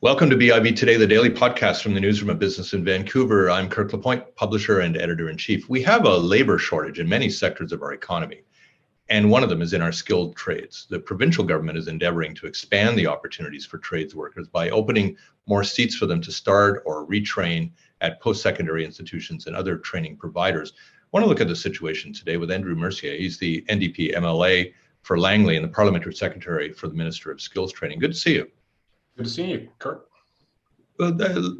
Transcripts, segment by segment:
Welcome to BIV Today, the daily podcast from the Newsroom of Business in Vancouver. I'm Kirk LaPointe, publisher and editor-in-chief. We have a labor shortage in many sectors of our economy, and one of them is in our skilled trades. The provincial government is endeavoring to expand the opportunities for trades workers by opening more seats for them to start or retrain at post-secondary institutions and other training providers. I want to look at the situation today with Andrew Mercier. He's the NDP MLA for Langley and the parliamentary secretary for the Minister of Skills Training. Good to see you. Good to see you, Kirk. Well,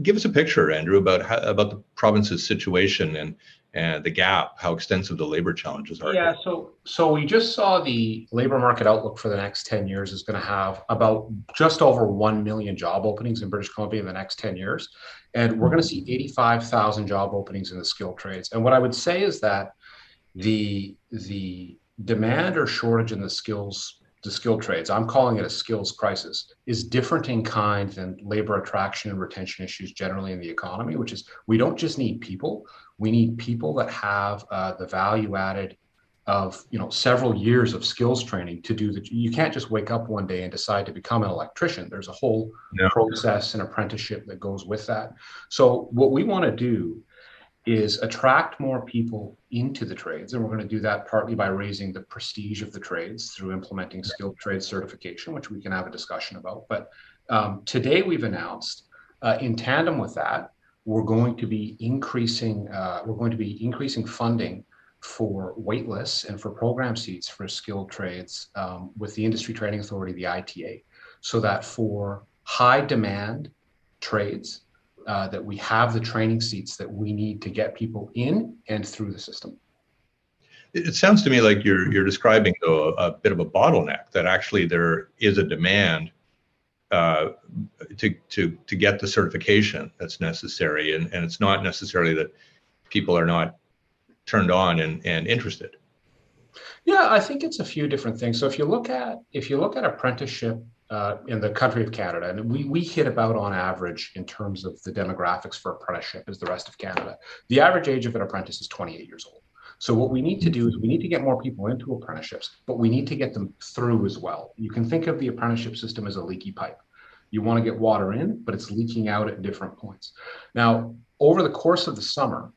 give us a picture, Andrew, about the province's situation and the gap, how extensive the labor challenges are. Yeah, so we just saw the labor market outlook for the next 10 years is going to have about just over 1 million job openings in British Columbia in the next 10 years. And we're going to see 85,000 job openings in the skilled trades. And what I would say is that the demand or shortage in the skilled trades, I'm calling it a skills crisis, is different in kind than labor attraction and retention issues generally in the economy, which is we don't just need people, we need people that have the value added of several years of skills training to do you can't just wake up one day and decide to become an electrician. There's a whole process and apprenticeship that goes with that. So what we want to do is attract more people into the trades. And we're going to do that partly by raising the prestige of the trades through implementing skilled trade certification, which we can have a discussion about. But today we've announced, in tandem with that, we're going to be increasing funding for waitlists and for program seats for skilled trades with the Industry Training Authority, the ITA, so that for high demand trades, that we have the training seats that we need to get people in and through the system. It sounds to me like you're describing, though, a bit of a bottleneck, that actually there is a demand to get the certification that's necessary, and it's not necessarily that people are not turned on and interested. Yeah, I think it's a few different things. So if you look at apprenticeship in the country of Canada, and we hit about on average in terms of the demographics for apprenticeship as the rest of Canada. The average age of an apprentice is 28 years old. So what we need to do is we need to get more people into apprenticeships, but we need to get them through as well. You can think of the apprenticeship system as a leaky pipe. You want to get water in, but it's leaking out at different points. Now, over the course of the summer,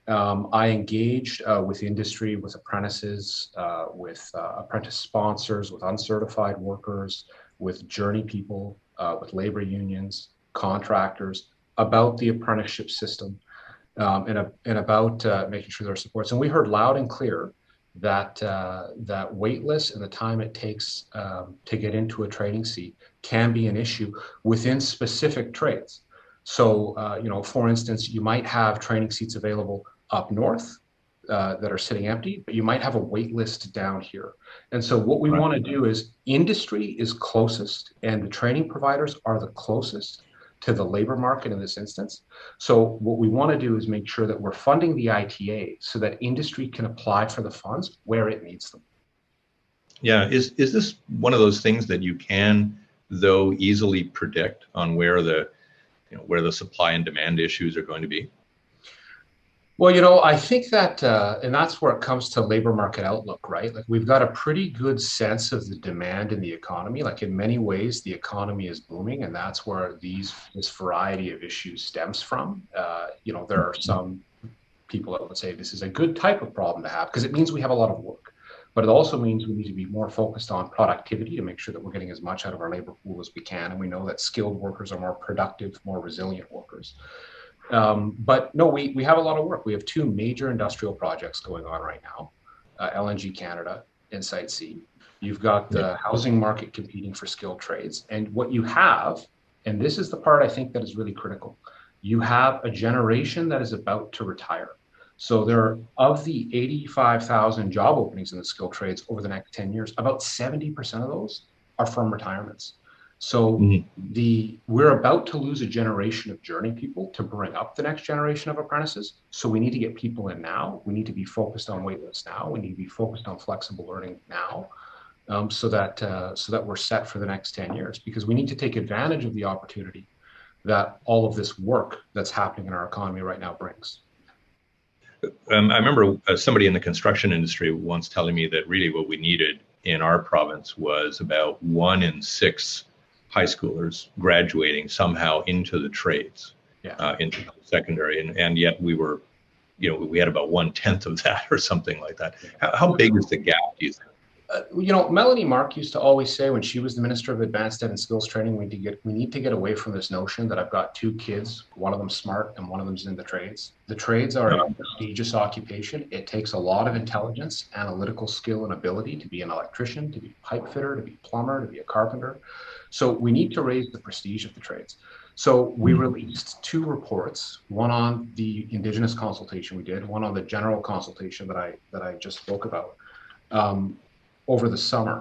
I engaged with industry, with apprentices, with apprentice sponsors, with uncertified workers, with journey people, with labor unions, contractors, about the apprenticeship system and about making sure there are supports. And we heard loud and clear that that wait list and the time it takes to get into a training seat can be an issue within specific trades. So, for instance, you might have training seats available up north that are sitting empty, but you might have a wait list down here. And so what we want to do is industry is closest and the training providers are the closest to the labor market in this instance. So what we want to do is make sure that we're funding the ITA so that industry can apply for the funds where it needs them. Yeah, is this one of those things that you can, though, easily predict on where the supply and demand issues are going to be? Well, I think that, and that's where it comes to labor market outlook, right? Like we've got a pretty good sense of the demand in the economy. Like in many ways, the economy is booming, and that's where this variety of issues stems from. There are some people that would say this is a good type of problem to have because it means we have a lot of work, but it also means we need to be more focused on productivity to make sure that we're getting as much out of our labor pool as we can. And we know that skilled workers are more productive, more resilient workers. But no, we have a lot of work. We have two major industrial projects going on right now, LNG Canada and Site C. You've got the housing market competing for skilled trades. And what you have, and this is the part I think that is really critical, you have a generation that is about to retire. So of the 85,000 job openings in the skilled trades over the next 10 years, about 70% of those are from retirements. So we're about to lose a generation of journey people to bring up the next generation of apprentices. So we need to get people in now. We need to be focused on waitlists now. We need to be focused on flexible learning now, so that we're set for the next 10 years, because we need to take advantage of the opportunity that all of this work that's happening in our economy right now brings. I remember somebody in the construction industry once telling me that really what we needed in our province was about 1 in 6 high schoolers graduating somehow into the trades, into secondary, and yet we were, we had about 1/10 of that or something like that. How big is the gap, do you think? Melanie Mark used to always say when she was the Minister of Advanced Ed and Skills Training, we need to get away from this notion that I've got two kids, one of them smart and one of them's in the trades. The trades are a prestigious occupation. It takes a lot of intelligence, analytical skill, and ability to be an electrician, to be a pipe fitter, to be a plumber, to be a carpenter. So we need to raise the prestige of the trades. So we released two reports, one on the Indigenous consultation we did, one on the general consultation that I just spoke about. Over the summer.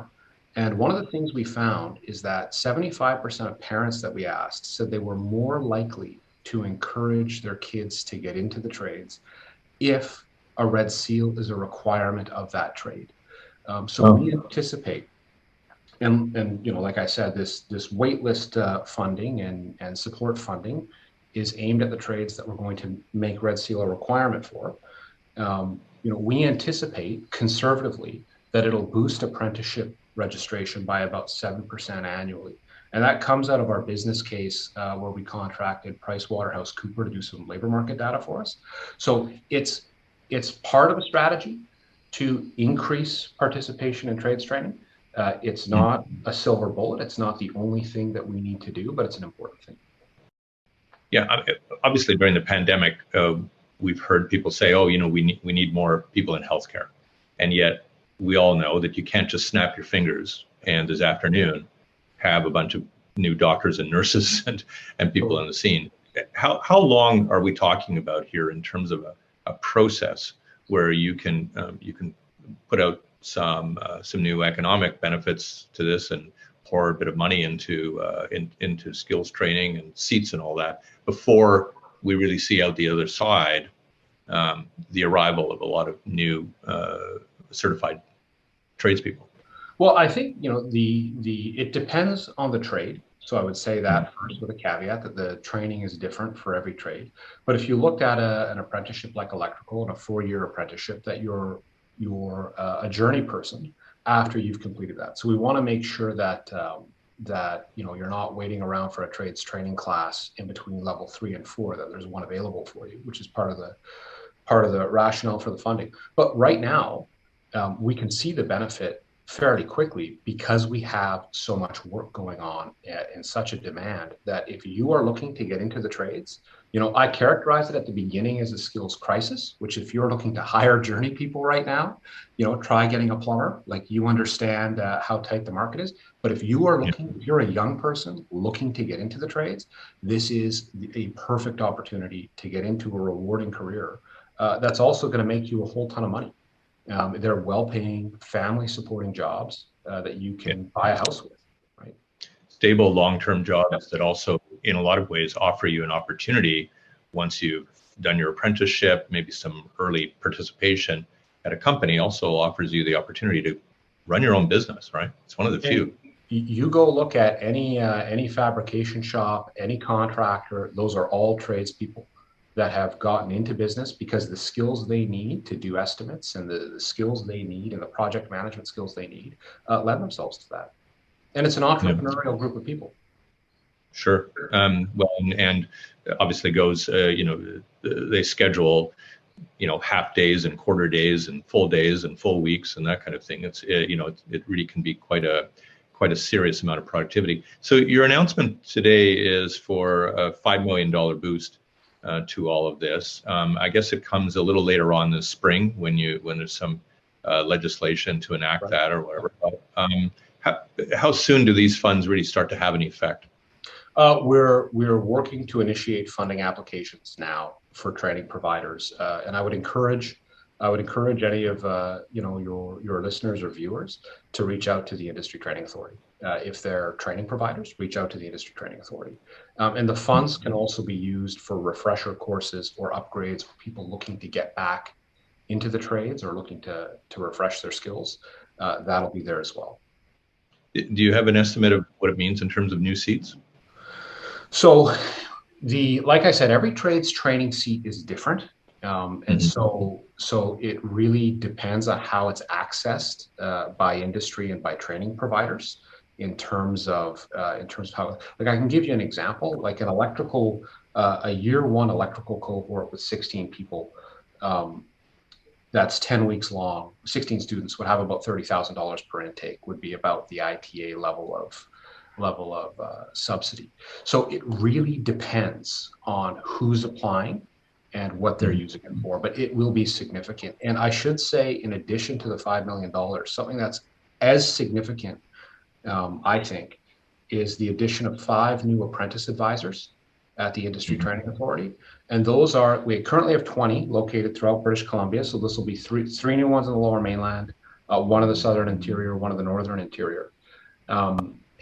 And one of the things we found is that 75% of parents that we asked said they were more likely to encourage their kids to get into the trades if a red seal is a requirement of that trade. We anticipate, and like I said, this waitlist funding and support funding is aimed at the trades that we're going to make red seal a requirement for. We anticipate conservatively that it'll boost apprenticeship registration by about 7% annually. And that comes out of our business case where we contracted PricewaterhouseCoopers to do some labor market data for us. So it's part of a strategy to increase participation in trades training. It's not a silver bullet. It's not the only thing that we need to do, but it's an important thing. Yeah, obviously during the pandemic, we've heard people say, oh, we need more people in healthcare. And yet, we all know that you can't just snap your fingers and this afternoon have a bunch of new doctors and nurses and people on the scene. How long are we talking about here in terms of a process where you can put out some new economic benefits to this and pour a bit of money into skills training and seats and all that before we really see out the other side the arrival of a lot of new certified tradespeople? Well, I think it depends on the trade. So I would say that first with a caveat that the training is different for every trade. But if you looked at an apprenticeship like electrical and a 4-year apprenticeship, that you're a journey person after you've completed that. So we want to make sure that you're not waiting around for a trades training class in between level 3 and 4. That there's one available for you, which is part of the rationale for the funding. But right now, we can see the benefit fairly quickly because we have so much work going on in such a demand that if you are looking to get into the trades, I characterize it at the beginning as a skills crisis, which if you're looking to hire journey people right now, try getting a plumber, like you understand how tight the market is. But if you are looking, if you're a young person looking to get into the trades, this is a perfect opportunity to get into a rewarding career that's also going to make you a whole ton of money. They're well-paying, family-supporting jobs that you can buy a house with, right? Stable, long-term jobs that also, in a lot of ways, offer you an opportunity once you've done your apprenticeship, maybe some early participation at a company also offers you the opportunity to run your own business, right? It's one of the few. You go look at any fabrication shop, any contractor, those are all tradespeople that have gotten into business because the skills they need to do estimates and the skills they need and the project management skills they need lend themselves to that. And it's an entrepreneurial group of people. Sure. Well, and obviously goes, they schedule, half days and quarter days and full weeks and that kind of thing. It's, it really can be quite a serious amount of productivity. So your announcement today is for a $5 million boost to all of this. I guess it comes a little later on this spring when there's some legislation to enact that or whatever. How soon do these funds really start to have an effect? We're working to initiate funding applications now for training providers, and I would encourage any of your listeners or viewers to reach out to the Industry Training Authority. If they're training providers, reach out to the Industry Training Authority. And the funds can also be used for refresher courses or upgrades for people looking to get back into the trades or looking to refresh their skills. That'll be there as well. Do you have an estimate of what it means in terms of new seats? So like I said, every trades training seat is different. And so it really depends on how it's accessed by industry and by training providers. in terms of how, like, I can give you an example, like an electrical, a year one electrical cohort with 16 people, that's 10 weeks long, 16 students would have about $30,000 per intake, would be about the ITA level of subsidy. So it really depends on who's applying and what they're using it for, but it will be significant. And I should say, in addition to the $5 million, something that's as significant, I think, is the addition of 5 new apprentice advisors at the Industry Training Authority. And those are, we currently have 20 located throughout British Columbia. So this will be three new ones in the Lower Mainland, one in the Southern Interior, one in the Northern Interior.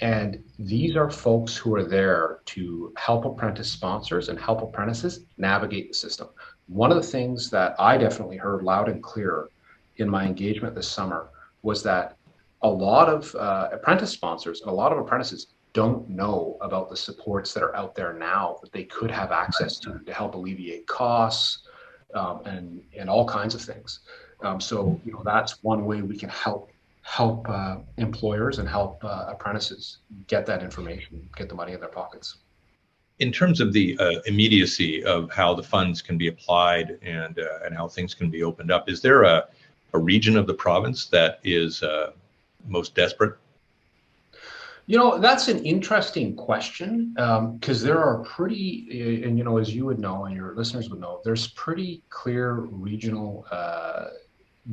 And these are folks who are there to help apprentice sponsors and help apprentices navigate the system. One of the things that I definitely heard loud and clear in my engagement this summer was that a lot of apprentice sponsors and a lot of apprentices don't know about the supports that are out there now that they could have access to help alleviate costs, and all kinds of things. So, you know, that's one way we can help employers and help apprentices get that information, get the money in their pockets. In terms of the immediacy of how the funds can be applied and how things can be opened up, is there a region of the province that is most desperate? You know, that's an interesting question, because there are pretty, and you know, as you would know and your listeners would know, there's pretty clear regional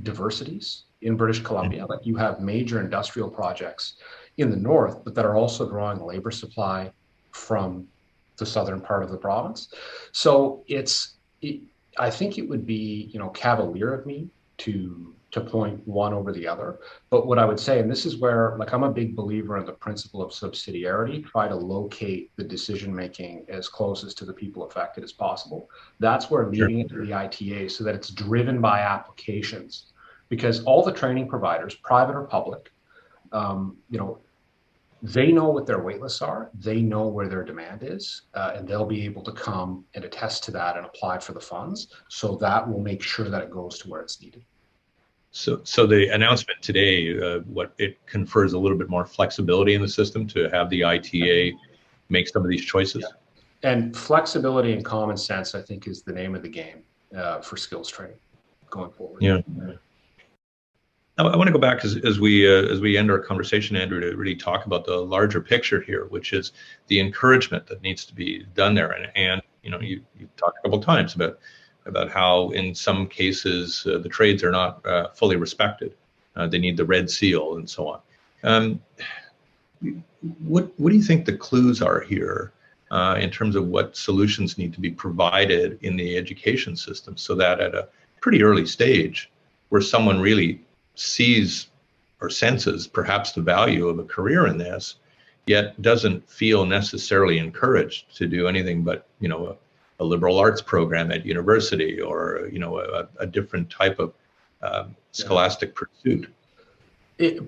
diversities in British Columbia. Like, you have major industrial projects in the north, but that are also drawing labor supply from the southern part of the province. So I think it would be, you know, cavalier of me to point one over the other. But what I would say, and this is where, like, I'm a big believer in the principle of subsidiarity, try to locate the decision making as closest to the people affected as possible. That's where leading it to the ITA, so that it's driven by applications, because all the training providers, private or public, you know, they know what their wait lists are, they know where their demand is, and they'll be able to come and attest to that and apply for the funds. So that will make sure that it goes to where it's needed. So the announcement today, what it confers a little bit more flexibility in the system to have the ITA make some of these choices. Yeah. And flexibility and common sense, I think, is the name of the game for skills training going forward. Yeah. I want to go back as we end our conversation, Andrew, to really talk about the larger picture here, which is the encouragement that needs to be done there. And you know, you talked a couple of times about how in some cases the trades are not fully respected. They need the red seal and so on. What do you think the clues are here in terms of what solutions need to be provided in the education system, so that at a pretty early stage, where someone really sees or senses perhaps the value of a career in this, yet doesn't feel necessarily encouraged to do anything but, you know, a liberal arts program at university, or, you know, a different type of scholastic pursuit?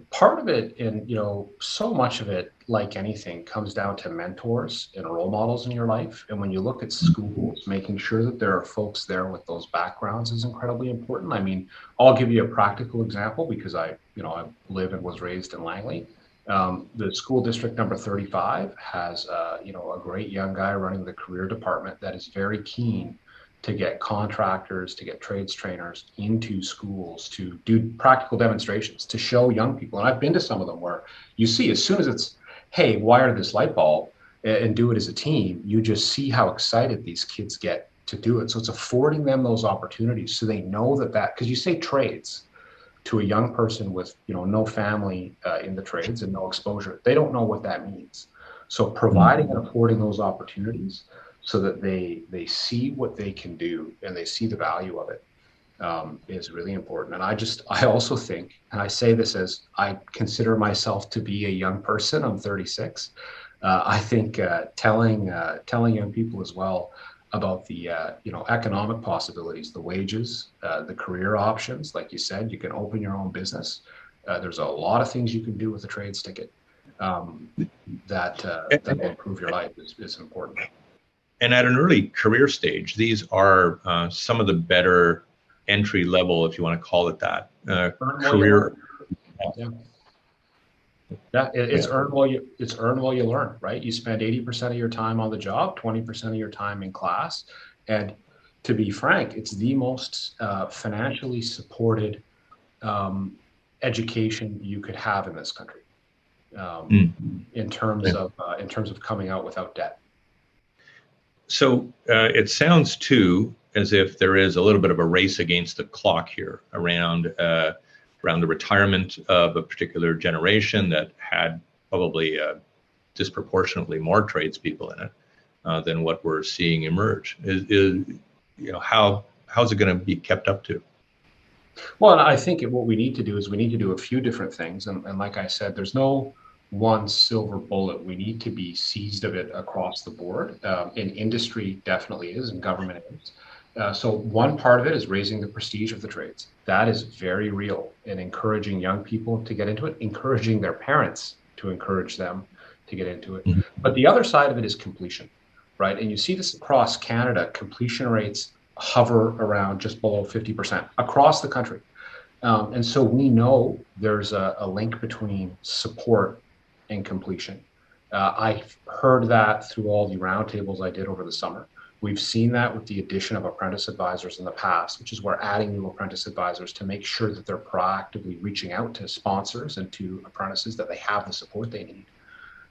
Part of it, and you know, so much of it, like anything, comes down to mentors and role models in your life. And when you look at schools, making sure that there are folks there with those backgrounds is incredibly important. I mean, I'll give you a practical example, because I live and was raised in Langley. The school district number 35 has you know, a great young guy running the career department that is very keen to get contractors, to get trades trainers into schools to do practical demonstrations, to show young people. And I've been to some of them where you see, as soon as it's, hey, wire this light bulb and do it as a team, you just see how excited these kids get to do it. So it's affording them those opportunities, so they know that, because you say trades to a young person with, you know, no family in the trades and no exposure, they don't know what that means. So providing and affording those opportunities, so that they see what they can do and they see the value of it, is really important. And I also think, and I say this as I consider myself to be a young person, I'm 36. I think telling young people as well about the you know, economic possibilities, the wages, the career options. Like you said, you can open your own business. There's a lot of things you can do with a trades ticket that will improve your life is important. And at an early career stage, these are some of the better entry level, if you want to call it that, career. Yeah. Yeah, it's earn while you learn, right? You spend 80% of your time on the job, 20% of your time in class, and to be frank, it's the most financially supported um, education you could have in this country, Mm. in terms of coming out without debt. So it sounds too as if there is a little bit of a race against the clock here around the retirement of a particular generation that had probably disproportionately more tradespeople in it than what we're seeing emerge. How's it going to be kept up to? Well, and I think what we need to do is we need to do a few different things. And like I said, there's no one silver bullet. We need to be seized of it across the board. In industry definitely is, and government is. So one part of it is raising the prestige of the trades. That is very real, and encouraging young people to get into it, encouraging their parents to encourage them to get into it. Mhm. But the other side of it is completion, right? And you see this across Canada. Completion rates hover around just below 50% across the country. And so we know there's a link between support and completion. I've heard that through all the roundtables I did over the summer. We've seen that with the addition of apprentice advisors in the past, which is we're adding new apprentice advisors to make sure that they're proactively reaching out to sponsors and to apprentices that they have the support they need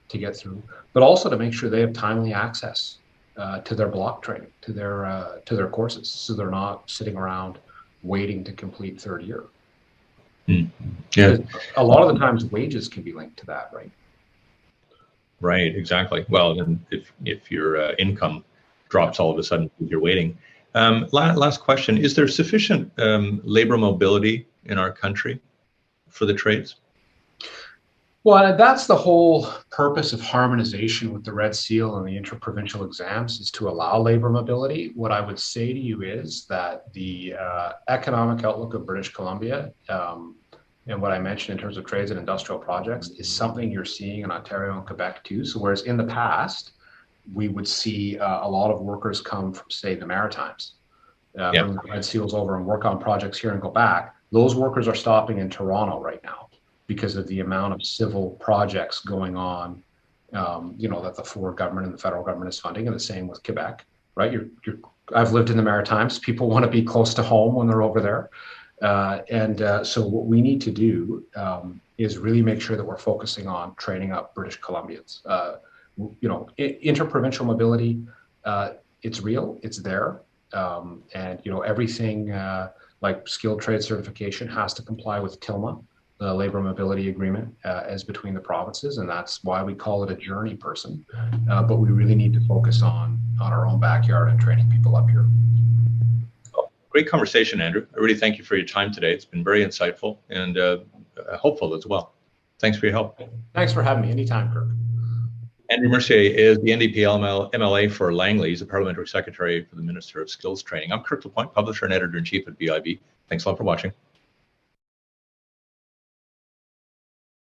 to get through, but also to make sure they have timely access to their block training, to their courses, so they're not sitting around waiting to complete third year. Mm. Yeah. A lot of the times wages can be linked to that, right? Right, exactly. Well, and if your income drops all of a sudden because you're waiting. Last question: is there sufficient labor mobility in our country for the trades? Well, that's the whole purpose of harmonization with the Red Seal and the interprovincial exams, is to allow labor mobility. What I would say to you is that the economic outlook of British Columbia, and what I mentioned in terms of trades and industrial projects, is something you're seeing in Ontario and Quebec too. So whereas in the past, we would see a lot of workers come from, say, the Maritimes, bring the Red Seals over and work on projects here and go back. Those workers are stopping in Toronto right now because of the amount of civil projects going on, that the Ford government and the federal government is funding, and the same with Quebec, right? I've lived in the Maritimes. People want to be close to home when they're over there. So what we need to do is really make sure that we're focusing on training up British Columbians. Interprovincial mobility, it's real, it's there. Everything like skilled trade certification has to comply with TILMA, the labor mobility agreement, as between the provinces, and that's why we call it a journey person. But we really need to focus on our own backyard and training people up here. Great conversation, Andrew. I really thank you for your time today. It's been very insightful and hopeful as well. Thanks for your help. Thanks for having me. Anytime, Kirk. Andrew Mercier is the NDP MLA for Langley. He's a parliamentary secretary for the Minister of Skills Training. I'm Kirk LaPointe, publisher and editor-in-chief at BIB. Thanks a lot for watching.